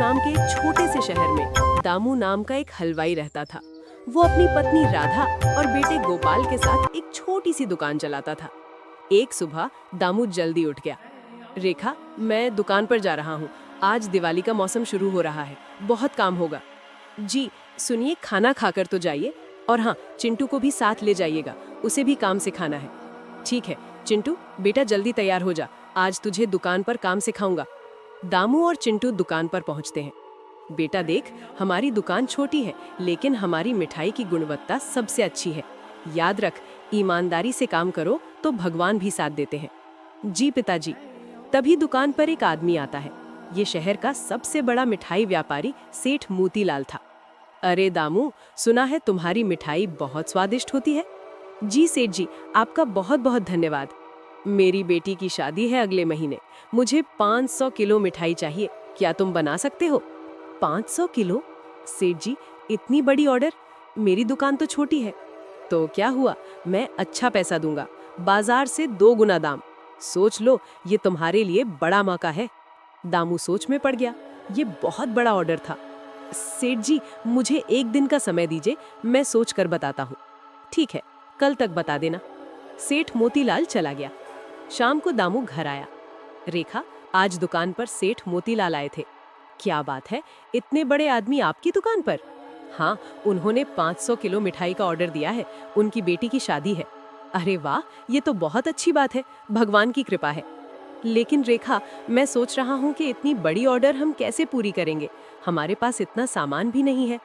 नाम के एक छोटे से शहर में दामू नाम का एक हलवाई रहता था। वो अपनी पत्नी राधा और बेटे गोपाल के साथ एक छोटी सी दुकान चलाता था। एक सुबह दामू जल्दी उठ गया। रेखा, मैं दुकान पर जा रहा हूँ। आज दिवाली का मौसम शुरू हो रहा है, बहुत काम होगा। जी सुनिए, खाना खाकर तो जाइए, और हाँ, चिंटू को भी साथ ले जाइएगा, उसे भी काम सिखाना है। ठीक है चिंटू, बेटा जल्दी तैयार हो जा, आज तुझे दुकान पर काम सिखाऊंगा। दामू और चिंटू दुकान पर पहुंचते हैं। बेटा देख, हमारी दुकान छोटी है, लेकिन हमारी मिठाई की गुणवत्ता सबसे अच्छी है। याद रख, ईमानदारी से काम करो तो भगवान भी साथ देते हैं। जी पिताजी। तभी दुकान पर एक आदमी आता है। ये शहर का सबसे बड़ा मिठाई व्यापारी सेठ मोतीलाल था। अरे दामू, सुना है तुम्हारी मिठाई बहुत स्वादिष्ट होती है। जी सेठ जी, आपका बहुत बहुत धन्यवाद। मेरी बेटी की शादी है अगले महीने, मुझे 500 किलो मिठाई चाहिए, क्या तुम बना सकते हो? 500 किलो? सेठ जी, इतनी बड़ी ऑर्डर? मेरी दुकान तो छोटी है। तो क्या हुआ, मैं अच्छा पैसा दूंगा, बाजार से 2 गुना दाम। सोच लो, ये तुम्हारे लिए बड़ा मौका है। दामू सोच में पड़ गया, ये बहुत बड़ा ऑर्डर था। सेठ जी, मुझे एक दिन का समय दीजिए, मैं सोच कर बताता हूँ। ठीक है, कल तक बता देना। सेठ मोतीलाल चला गया। शाम को दामू घर आया। रेखा, आज दुकान पर सेठ मोतीलाल आए थे। क्या बात है, इतने बड़े आदमी आपकी दुकान पर? हाँ, उन्होंने 500 किलो मिठाई का ऑर्डर दिया है, उनकी बेटी की शादी है। अरे वाह, ये तो बहुत अच्छी बात है, भगवान की कृपा है। लेकिन रेखा, मैं सोच रहा हूँ कि इतनी बड़ी ऑर्डर हम कैसे पूरी करेंगे, हमारे पास इतना सामान भी नहीं है।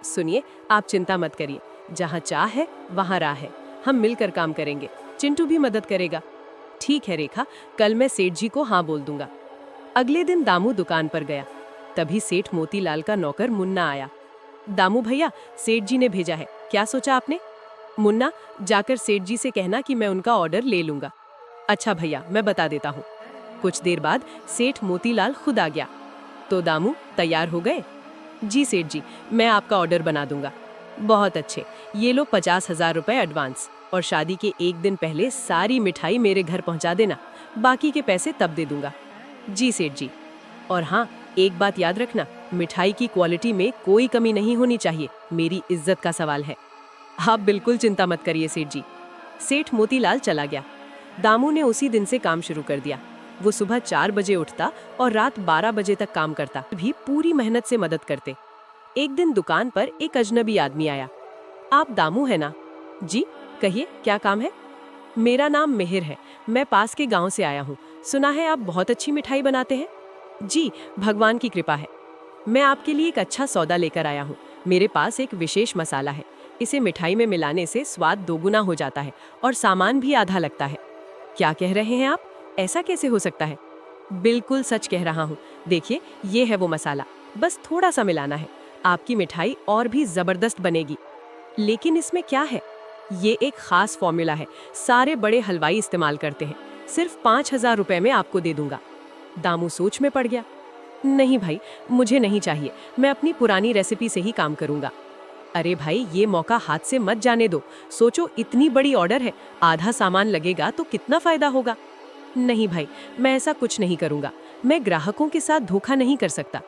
सुनिए, आप चिंता मत करिए, जहाँ चाह है वहाँ राह है, हम मिलकर काम करेंगे, चिंटू भी मदद करेगा। ठीक है रेखा, कल मैं सेठ जी को हाँ बोल दूंगा। अगले दिन दामू दुकान पर गया। तभी सेठ मोतीलाल का नौकर मुन्ना आया। दामू भैया, सेठ जी ने भेजा है, क्या सोचा आपने? मुन्ना, जाकर सेठ जी से कहना कि मैं उनका ऑर्डर ले लूंगा। अच्छा भैया, मैं बता देता हूँ। कुछ देर बाद सेठ मोतीलाल खुद आ गया। तो दामू, तैयार हो गए? जी सेठ जी, मैं आपका ऑर्डर बना दूंगा। बहुत अच्छे, ये लो 50,000 रुपए एडवांस, और शादी के एक दिन पहले सारी मिठाई मेरे घर पहुंचा देना, बाकी के पैसे तब दे दूंगा। जी सेठ जी। और हाँ, एक बात याद रखना, मिठाई की क्वालिटी में कोई कमी नहीं होनी चाहिए, मेरी इज्जत का सवाल है। आप बिल्कुल चिंता मत करिए सेठ जी। सेठ मोतीलाल चला गया। दामू ने उसी दिन से काम शुरू कर दिया। वो सुबह 4 बजे उठता और रात 12 बजे तक काम करता, भी पूरी मेहनत से मदद करते। एक दिन दुकान पर एक अजनबी आदमी आया। आप दामू है ना? जी, कहिए क्या काम है? मेरा नाम मिहिर है, मैं पास के गांव से आया हूँ, सुना है आप बहुत अच्छी मिठाई बनाते हैं। जी, भगवान की कृपा है। मैं आपके लिए एक अच्छा सौदा लेकर आया हूँ। मेरे पास एक विशेष मसाला है, इसे मिठाई में मिलाने से स्वाद दोगुना हो जाता है और सामान भी आधा लगता है। क्या कह रहे हैं आप? ऐसा कैसे हो सकता है? बिल्कुल सच कह रहा हूँ। देखिए, ये है वो मसाला, बस थोड़ा सा मिलाना है, आपकी मिठाई और भी जबरदस्त बनेगी। लेकिन इसमें क्या है? ये एक खास फॉर्मूला है, सारे बड़े हलवाई इस्तेमाल करते हैं, सिर्फ 5,000 रुपए में आपको दे दूंगा। दामू सोच में पड़ गया। नहीं भाई, मुझे नहीं चाहिए, मैं अपनी पुरानी रेसिपी से ही काम करूंगा। अरे भाई, ये मौका हाथ से मत जाने दो। सोचो, इतनी बड़ी ऑर्डर है, आधा सामान लगेगा तो कितना फायदा होगा। नहीं भाई, मैं ऐसा कुछ नहीं करूंगा, मैं ग्राहकों के साथ धोखा नहीं कर सकता।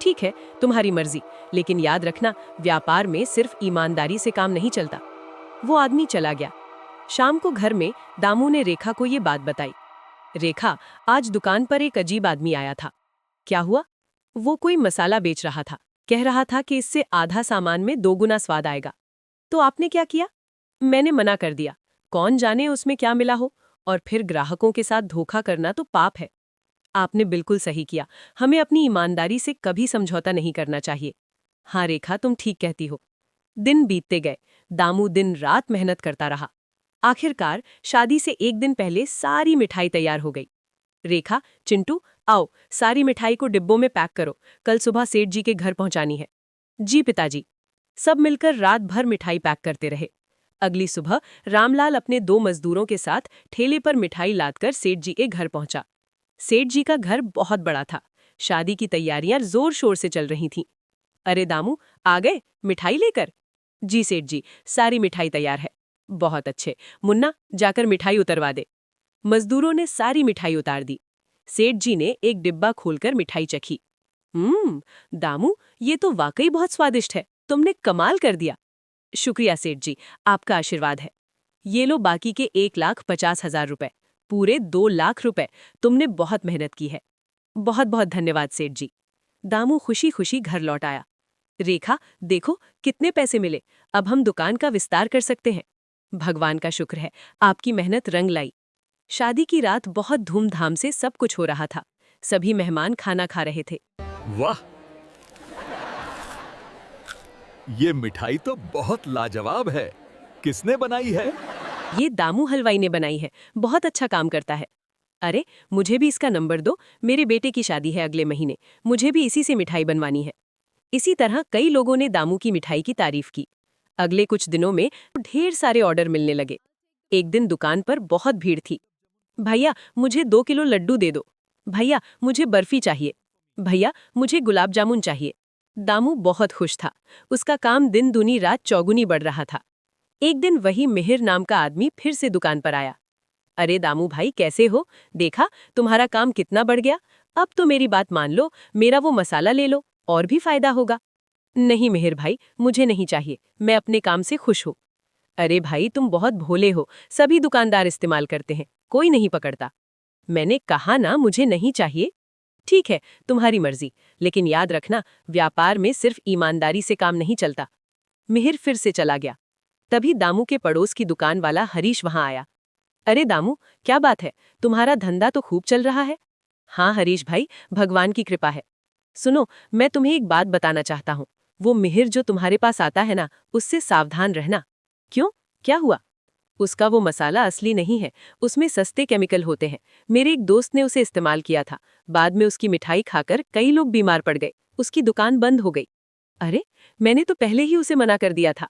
ठीक है, तुम्हारी मर्जी, लेकिन याद रखना, व्यापार में सिर्फ ईमानदारी से काम नहीं चलता। वो आदमी चला गया। शाम को घर में दामू ने रेखा को ये बात बताई। रेखा, आज दुकान पर एक अजीब आदमी आया था। क्या हुआ? वो कोई मसाला बेच रहा था, कह रहा था कि इससे आधा सामान में 2 गुना स्वाद आएगा। तो आपने क्या किया? मैंने मना कर दिया, कौन जाने उसमें क्या मिला हो, और फिर ग्राहकों के साथ धोखा करना तो पाप है। आपने बिल्कुल सही किया, हमें अपनी ईमानदारी से कभी समझौता नहीं करना चाहिए। हाँ रेखा, तुम ठीक कहती हो। दिन बीतते गए, दामू दिन रात मेहनत करता रहा। आखिरकार शादी से एक दिन पहले सारी मिठाई तैयार हो गई। रेखा, चिंटू, आओ, सारी मिठाई को डिब्बों में पैक करो, कल सुबह सेठ जी के घर पहुंचानी है। जी पिताजी। सब मिलकर रात भर मिठाई पैक करते रहे। अगली सुबह रामलाल अपने 2 मजदूरों के साथ ठेले पर मिठाई लादकर सेठ जी के घर पहुंचा। सेठ जी का घर बहुत बड़ा था, शादी की तैयारियां जोर शोर से चल रही थीं। अरे दामू, आ गए मिठाई लेकर? जी सेठ जी, सारी मिठाई तैयार है। बहुत अच्छे, मुन्ना जाकर मिठाई उतरवा दे। मजदूरों ने सारी मिठाई उतार दी। सेठ जी ने एक डिब्बा खोलकर मिठाई चखी। दामू, ये तो वाकई बहुत स्वादिष्ट है। तुमने कमाल कर दिया। शुक्रिया सेठ जी, आपका आशीर्वाद है। ये लो बाकी के 1,50,000 रुपए, पूरे 2 लाख रुपए। तुमने बहुत मेहनत की है। बहुत बहुत धन्यवाद सेठ जी। दामू खुशी खुशी घर लौट आया। रेखा, देखो कितने पैसे मिले, अब हम दुकान का विस्तार कर सकते हैं। भगवान का शुक्र है, आपकी मेहनत रंग लाई। शादी की रात बहुत धूमधाम से सब कुछ हो रहा था। सभी मेहमान खाना खा रहे थे। वाह, ये मिठाई तो बहुत लाजवाब है। किसने बनाई है? ये दामू हलवाई ने बनाई है, बहुत अच्छा काम करता है। अरे, मुझे भी इसका नंबर दो, मेरे बेटे की शादी है अगले महीने, मुझे भी इसी से मिठाई बनवानी है। इसी तरह कई लोगों ने दामू की मिठाई की तारीफ की। अगले कुछ दिनों में ढेर सारे ऑर्डर मिलने लगे। एक दिन दुकान पर बहुत भीड़ थी। भैया, मुझे 2 किलो लड्डू दे दो। भैया, मुझे बर्फी चाहिए। भैया, मुझे गुलाब जामुन चाहिए। दामू बहुत खुश था। उसका काम दिन दूनी रात चौगुनी बढ़ रहा था। एक दिन वही मिहिर नाम का आदमी फिर से दुकान पर आया। अरे दामू भाई, कैसे हो? देखा तुम्हारा काम कितना बढ़ गया। अब तो मेरी बात मान लो, मेरा वो मसाला ले लो, और भी फायदा होगा। नहीं मिहिर भाई, मुझे नहीं चाहिए, मैं अपने काम से खुश हूँ। अरे भाई, तुम बहुत भोले हो, सभी दुकानदार इस्तेमाल करते हैं, कोई नहीं पकड़ता। मैंने कहा ना, मुझे नहीं चाहिए। ठीक है, तुम्हारी मर्जी, लेकिन याद रखना, व्यापार में सिर्फ ईमानदारी से काम नहीं चलता। मिहिर फिर से चला गया। तभी दामू के पड़ोस की दुकान वाला हरीश वहां आया। अरे दामू, क्या बात है, तुम्हारा धंधा तो खूब चल रहा है। हाँ हरीश भाई, भगवान की कृपा है। सुनो, मैं तुम्हें एक बात बताना चाहता हूँ। वो मिहिर जो तुम्हारे पास आता है ना, उससे सावधान रहना। क्यों, क्या हुआ? उसका वो मसाला असली नहीं है, उसमें सस्ते केमिकल होते हैं। मेरे एक दोस्त ने उसे इस्तेमाल किया था, बाद में उसकी मिठाई खाकर कई लोग बीमार पड़ गए, उसकी दुकान बंद हो गई। अरे, मैंने तो पहले ही उसे मना कर दिया था।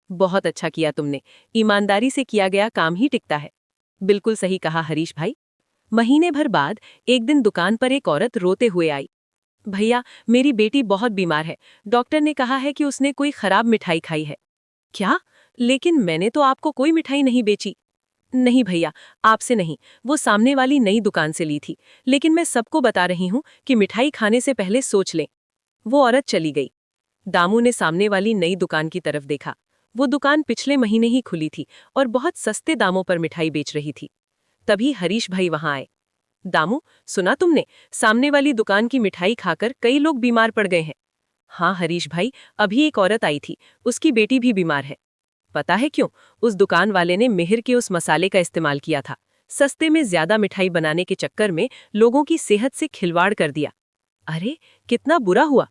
बहुत अच्छा किया तुमने, ईमानदारी से किया गया काम ही टिकता है। बिल्कुल सही कहा हरीश भाई। महीने भर बाद एक दिन दुकान पर एक औरत रोते हुए आई। भैया, मेरी बेटी बहुत बीमार है, डॉक्टर ने कहा है कि उसने कोई खराब मिठाई खाई है। क्या? लेकिन मैंने तो आपको कोई मिठाई नहीं बेची। नहीं भैया, आपसे नहीं, वो सामने वाली नई दुकान से ली थी, लेकिन मैं सबको बता रही हूँ कि मिठाई खाने से पहले सोच लें। वो औरत चली गई। दामू ने सामने वाली नई दुकान की तरफ देखा। वो दुकान पिछले महीने ही खुली थी और बहुत सस्ते दामों पर मिठाई बेच रही थी। तभी हरीश भाई वहां आए। दामू, सुना तुमने, सामने वाली दुकान की मिठाई खाकर कई लोग बीमार पड़ गए हैं। हाँ हरीश भाई, अभी एक औरत आई थी, उसकी बेटी भी बीमार है। पता है क्यों? उस दुकान वाले ने मिहिर के उस मसाले का इस्तेमाल किया था। सस्ते में ज्यादा मिठाई बनाने के चक्कर में लोगों की सेहत से खिलवाड़ कर दिया। अरे, कितना बुरा हुआ।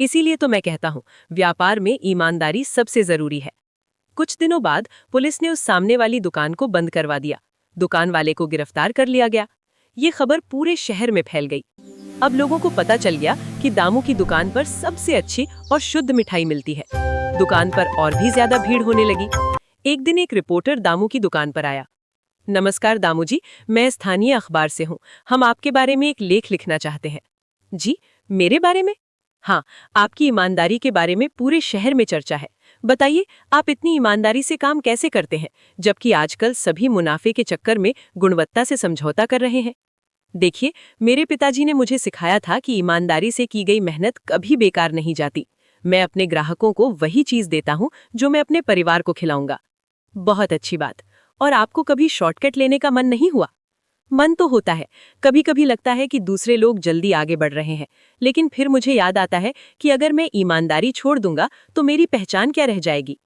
इसीलिए तो मैं कहता हूँ, व्यापार में ईमानदारी सबसे जरूरी है। कुछ दिनों बाद पुलिस ने उस सामने वाली दुकान को बंद करवा दिया। दुकान वाले को गिरफ्तार कर लिया गया। ये खबर पूरे शहर में फैल गई। अब लोगों को पता चल गया कि दामू की दुकान पर सबसे अच्छी और शुद्ध मिठाई मिलती है। दुकान पर और भी ज्यादा भीड़ होने लगी। एक दिन एक रिपोर्टर दामू की दुकान पर आया। नमस्कार दामू जी, मैं स्थानीय अखबार से हूँ, हम आपके बारे में एक लेख लिखना चाहते हैं। जी, मेरे बारे में? हाँ, आपकी ईमानदारी के बारे में पूरे शहर में चर्चा है। बताइए, आप इतनी ईमानदारी से काम कैसे करते हैं, जबकि आजकल सभी मुनाफे के चक्कर में गुणवत्ता से समझौता कर रहे हैं। देखिए, मेरे पिताजी ने मुझे सिखाया था कि ईमानदारी से की गई मेहनत कभी बेकार नहीं जाती। मैं अपने ग्राहकों को वही चीज देता हूँ जो मैं अपने परिवार को खिलाऊंगा। बहुत अच्छी बात। और आपको कभी शॉर्टकट लेने का मन नहीं हुआ? मन तो होता है, कभी कभी लगता है कि दूसरे लोग जल्दी आगे बढ़ रहे हैं, लेकिन फिर मुझे याद आता है कि अगर मैं ईमानदारी छोड़ दूंगा तो मेरी पहचान क्या रह जाएगी।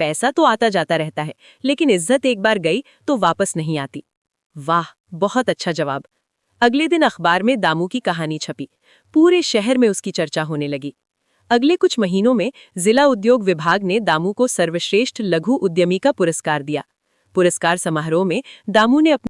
पैसा तो आता जाता रहता है, लेकिन इज्जत एक बार गई तो वापस नहीं आती। वाह, बहुत अच्छा जवाब। अगले दिन अखबार में दामू की कहानी छपी। पूरे शहर में उसकी चर्चा होने लगी। अगले कुछ महीनों में जिला उद्योग विभाग ने दामू को सर्वश्रेष्ठ लघु उद्यमी का पुरस्कार दिया। पुरस्कार समारोह में दामू ने अपनी